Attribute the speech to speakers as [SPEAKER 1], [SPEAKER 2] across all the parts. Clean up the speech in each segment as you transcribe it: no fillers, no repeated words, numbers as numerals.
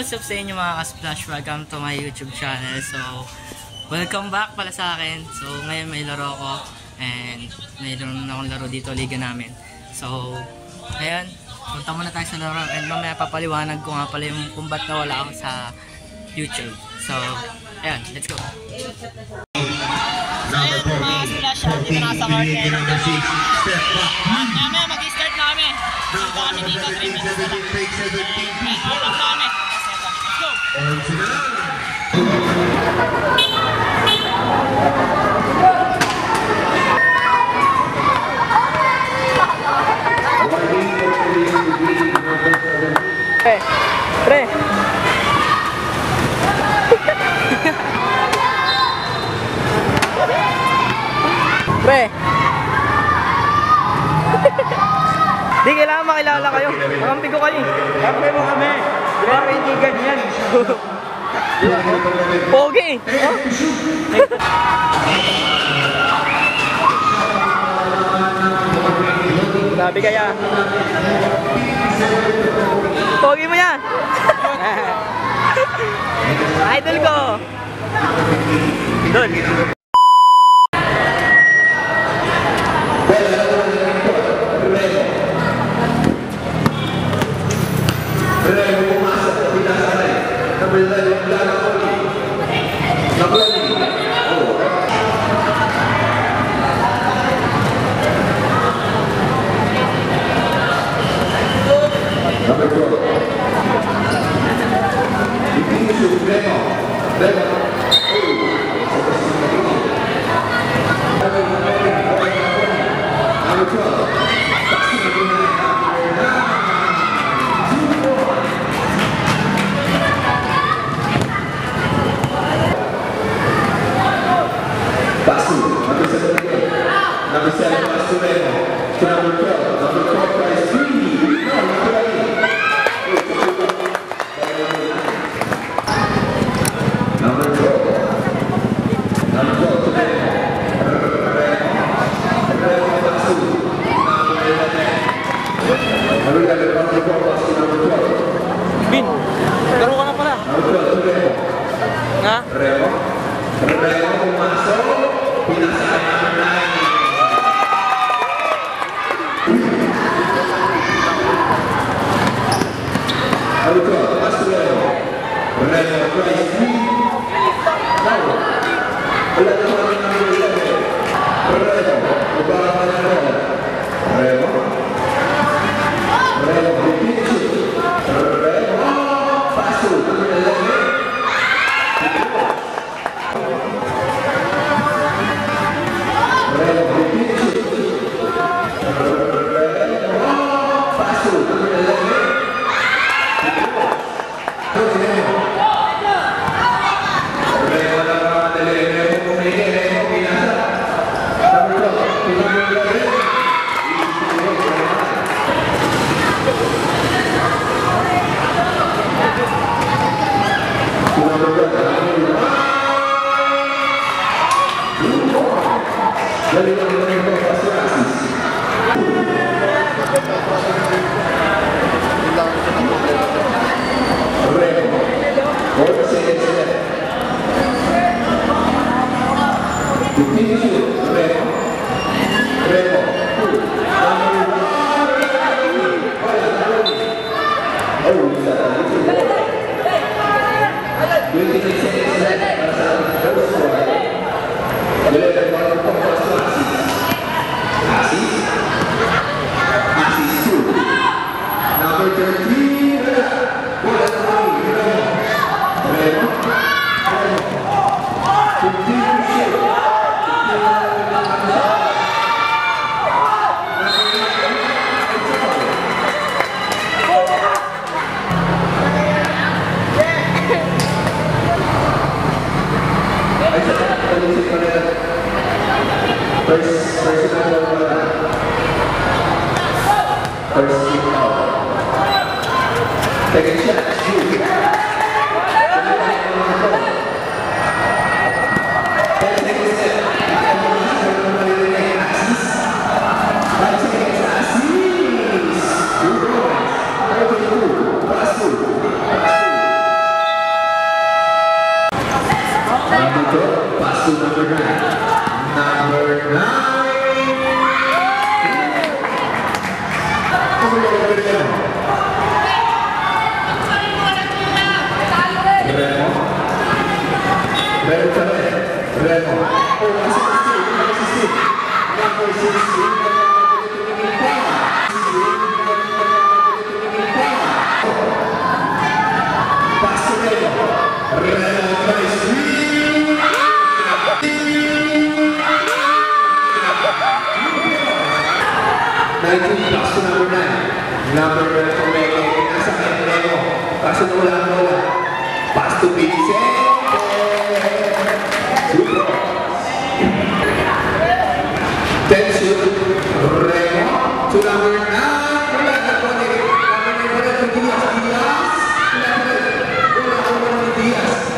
[SPEAKER 1] what's up sa inyo mga ka-Splash? Welcome to my YouTube channel. So, welcome back pala sa akin. So, ngayon may laro ako and mayroon akong laro dito, liga namin. So, ngayon, punta muna tayo sa laro and mamaya papaliwanag ko nga pala yung kung ba't nawala ako sa YouTube. So, ayan, let's go! So, ayan mga Splash, dito na sa court ngayon. Mamaya mag-start na kami. Dito kami dito, 3 minutes na lang. And warm up na kami. Let's go! Pre! Pre! Di kailangan makilala kayo. Makampi ko kayo. Kampi mo kami. Pero hindi ganyan. Pogi! Oh? Grabe kaya. Pogi mo yan! Idol ko! Doon! Bin, laro ka na pala. Nga? Remo pumasok. Pinasama na. Ano to? Pastor Remo. Remo Christ. Wala na kami ng Remo. Remo. Ubahan na Remo. Remo. Remo.
[SPEAKER 2] 19 plus to number 9. Number 9, nasa Remo. Kaso na wala. Pass to Vincent. Super. 10 shoot. Remo to number 9. Wala na po ni Diaz.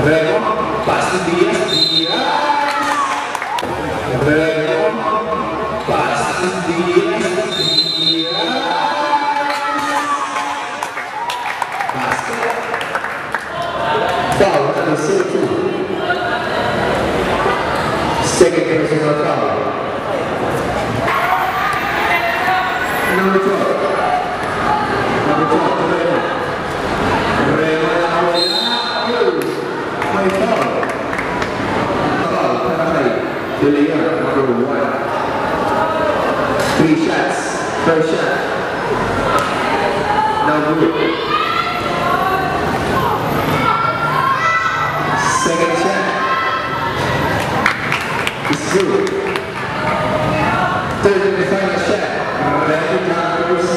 [SPEAKER 2] Remo, pass to Diaz. Remo, pass to Diaz. Basket. Foul, number 2. Second personal foul. Number 12. Remo. My foul. The layer, number 1. 3 shots. First shot. Now good. Second shot. It's good. Third and final shot. Ready numbers.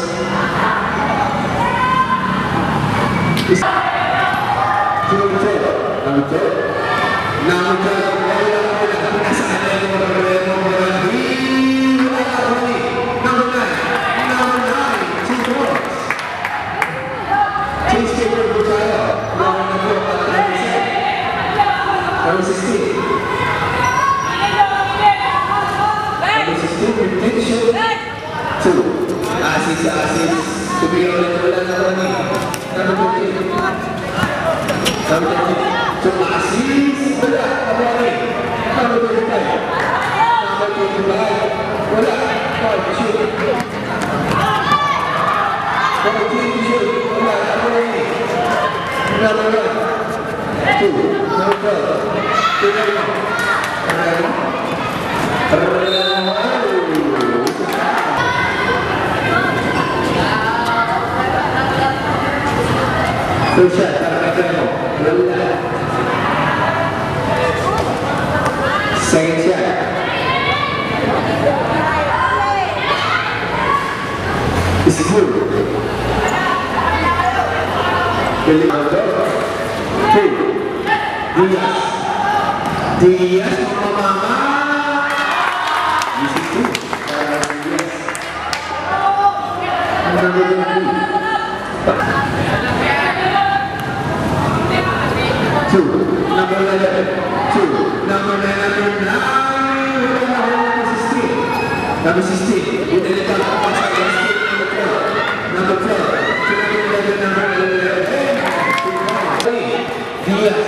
[SPEAKER 2] First shot, second shot. It's good. Diaz, mama. This is good. Diaz. Number 11. 2. Number 9. Number 16. Number 12. Diaz.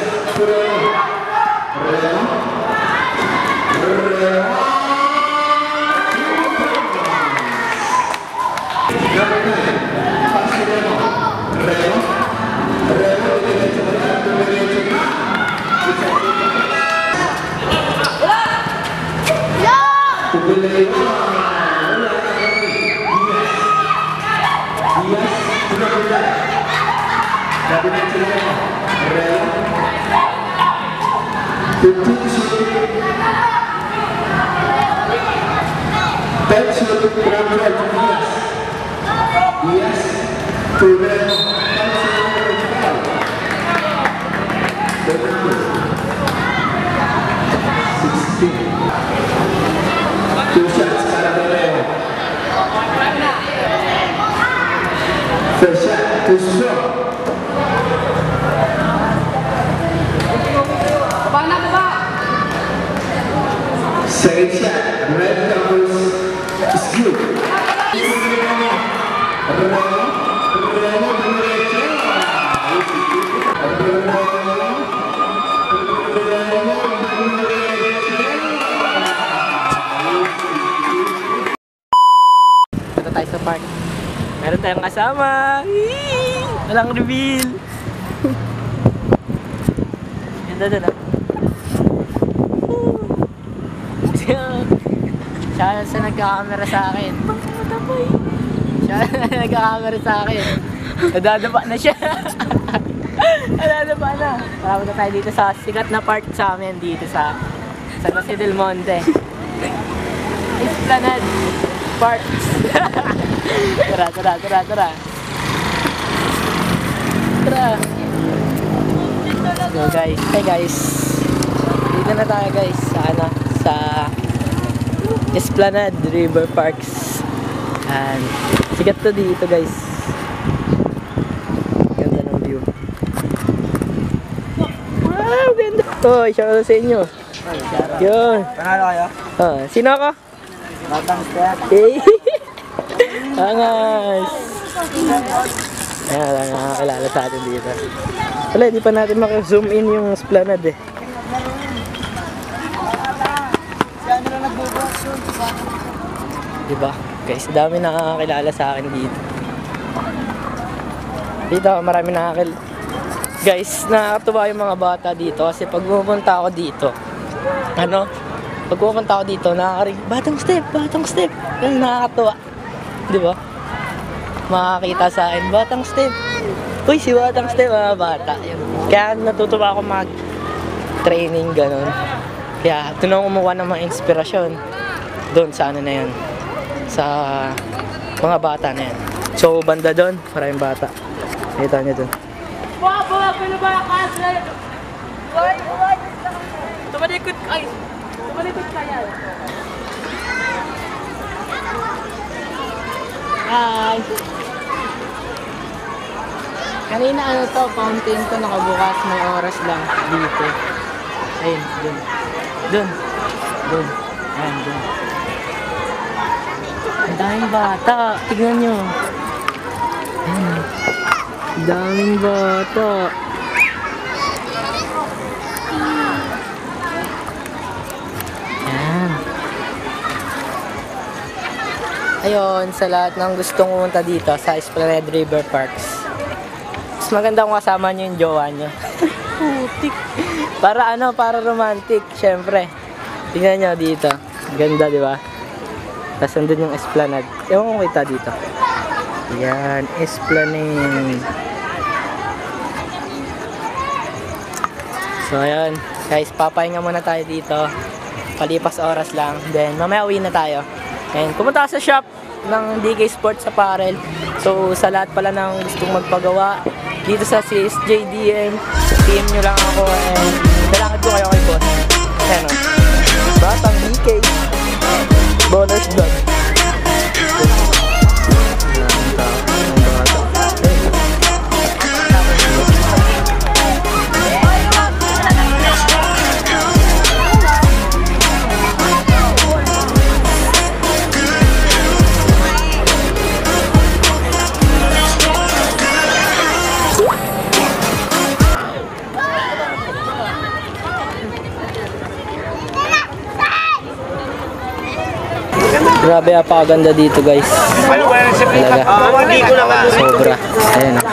[SPEAKER 2] Two shots, Carabello.
[SPEAKER 1] tayong kasama. Yee! Walang reveal. Ganda doon ah. Siya sa nagkakamera sa akin. Siya na nagkakamera sa akin. Nadadapa na siya. Nadadapa na. Marami na tayo dito sa sikat na park sa amin dito sa San Jose del Monte. Esplanade Park. Tara. Let's go guys. Hey guys. Dito na tayo guys sa Esplanade River Parks. And sikat to dito guys. Ganda ng view. Wow, ganda. Hoy, shoutout sa inyo. Yun.
[SPEAKER 3] Panalo kayo?
[SPEAKER 1] Sino ako?
[SPEAKER 3] Batang Step.
[SPEAKER 1] Hey. Angas. Ayan, wala nakakilala sa atin dito. Wala, hindi pa natin maka-zoom in yung Esplanade eh. Diba? Guys, dami nakakilala sa akin dito. Dito, marami nakakilala. Guys, nakakatuwa yung mga bata dito kasi pag pupunta ako dito, pag pupunta ako dito, nakakarinig, batang step. Yan, nakakatuwa. Diba? Makakita sa akin, batang step. Uy, si batang step, mga bata. Yan. Kaya natutuwa ako mag-training, ganun. Kaya, ito na kumuha ng mga inspirasyon doon sa ano na yan. Sa mga bata na yan. So, banda doon, maraming bata. Nakita niyo doon. Tumalikot kaya. Hi! Kanina fountain to nakabukas, may oras lang dito. Ayun, dun. Ayan, dun. Ang daming bata, tignan nyo. Ayan. Ang daming bata. Ayan. Ayun, sa lahat ng gustong pumunta dito sa Esplanade River Parks. Mas maganda kung kasama nyo yung jowa nyo. Putik. Para romantic, syempre. Tingnan nyo dito. Ganda, di ba? Tapos nandun yung Esplanade. Ewan ko kita dito. Yan, Esplanade. So, ayun. Guys, papahinga muna tayo dito. Palipas oras lang. Then, mamaya uwi na tayo. And pumunta sa shop ng DK Sports Apparel. So, sa lahat pala ng gustong magpagawa dito sa CSJDM, PM nyo lang ako and dalangin ko kayo kay boss. Ayan o. Batang DK. Bonus vlog. Grabe, apakaganda dito guys. Talaga. Sobra. Ayan o.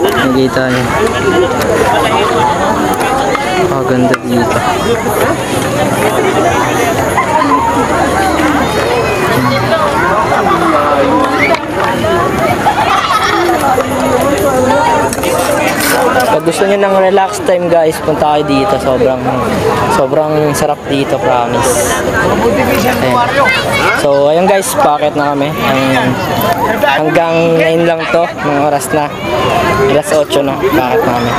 [SPEAKER 1] Nakita nyo. Apakaganda dito. Pag gusto nyo ng relax time guys, punta kayo dito. Sobrang sarap dito, promise. Ayan. So ayun guys, packet na kami. Hanggang ngayon lang to, mga oras na. Alas 8 na, packet na kami.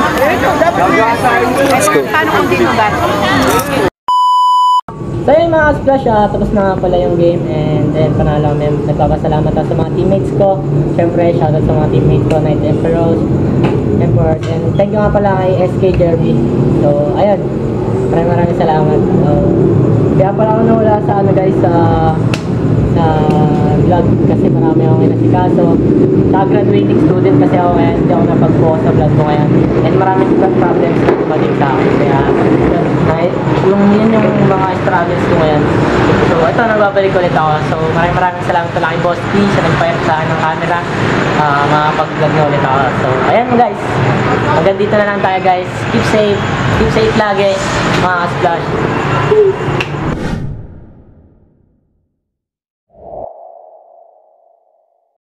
[SPEAKER 1] Let's go. So yun mga splash, tapos na pala yung game and then panalo kami. Nagpapasalamat ako sa mga teammates ko. Siyempre, shoutout sa mga teammates ko, Night Emperors, and thank you nga pala kay SK Jerby. So ayun, maraming salamat. Kaya pala ako nawala sa guys, sa vlog kasi marami akong inasikaso. Saka graduating student kasi ako ngayon, hindi ako napag-focus sa vlog ko ngayon. And maraming problems na dumating sa akin. Kaya yun yung mga struggles ko ngayon. So ito, nagbabalik ulit ako. So maraming salamat pala kay Boss P sa nagpayat sa akin ng camera. Makapag-vlog na ulit ako. So ayan guys, hanggang dito na lang tayo guys. Keep safe lagi mga splash.